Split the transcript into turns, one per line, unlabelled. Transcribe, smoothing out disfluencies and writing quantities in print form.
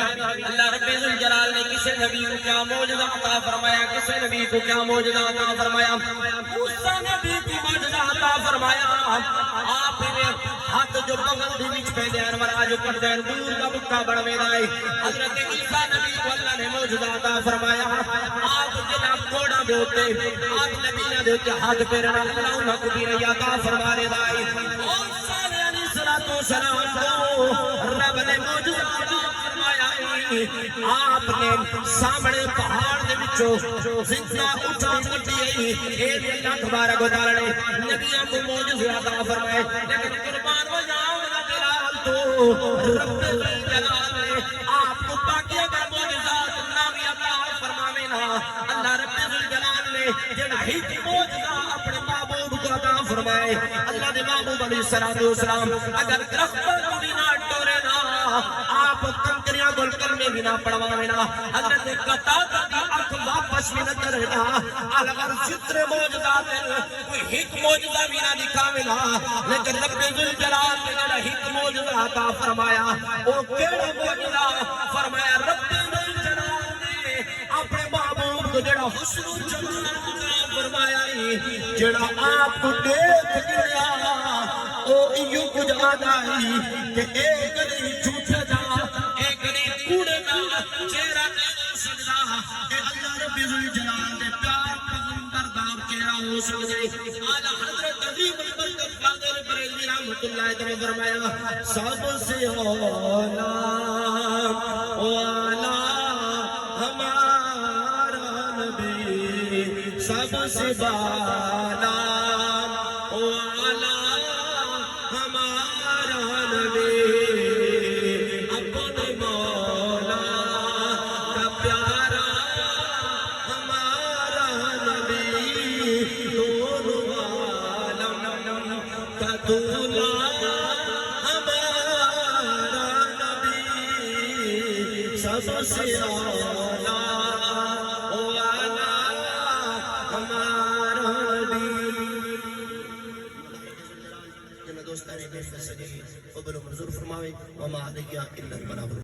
نبی اللہ رب الجلال نے کسی نبی کو کیا معجزہ عطا فرمایا کسی نبی کو کیا معجزہ عطا فرمایا موسیٰ نبی کو معجزہ عطا فرمایا آپ نے ہاتھ جو بغل بھی وچ پہ دین مرا جو کر دین دور کا بکا بڑھوے دائے حضرت عیسیٰ نبی کو اللہ نے معجزہ عطا فرمایا آپ جناب کوڑا بھی ہوتے آپ نبی نہ دیتے ہاتھ پیرنا اللہ انہاں کو بھی رہی عطا فرمانے دائے اور سارے علیہ السلام کو رب نے معجزہ عطا فرمایا آپ نے سامنے پہاڑ دے وچوں زندہ اٹھا پٹی اے اللہ تبارک و تعالی نے نبیوں کو معجزہ عطا فرمائے لیکن قربان و جاؤ جلال تو رب الجلال نے آپ کو باقی اگر معجزات نہ بھی عطا فرماوے نا اللہ رب الجلال نے جڑا ہی معجزہ اپنے محبوب کو عطا فرمائے اللہ دے محبوب علیہ السلام اگر درخت کو بھی نہ ٹورے نا آپ کنکریاں گل کرنے بھی نہ پڑھواوے نا حضرت قطادہ دی آنکھ واپس بھی نہ کرے نا اگر جتنے معجزات کوئی ایک معجزہ بھی نہ دکھاوے نا لیکن رب الجلال نے جڑا ایک معجزہ عطا فرمایا وہ کیڑا معجزہ فرمایا رب الجلال نے اپنے محبوب کو جڑا حسن و جمال عطا فرمایا جڑا آپ کو دیکھ گیا او ایو کچھ آدائی کہ ایک نہیں جھوٹا جا ایک نہیں کوڑے دا چہرہ نہیں سکتا کہ اللہ رب الجلال دے پیار پیغمبر دار چہرہ ہو سکتے آلہ حضرت عظیم البرکت فاضل بریلوی رحمت اللہ تعالی فرمایا سب سے اولا والا ہمارا نبی سب سے بالا والا ہمارا نبی اپنے مولا کا پیارا ہمارا نبی دونوں عالم کا دولا ہمارا نبی سب سے اولا والا ہمارا نبی دوستانے بے فیصلے قبل و منظور فرماوے وما علیہ الا البلاغ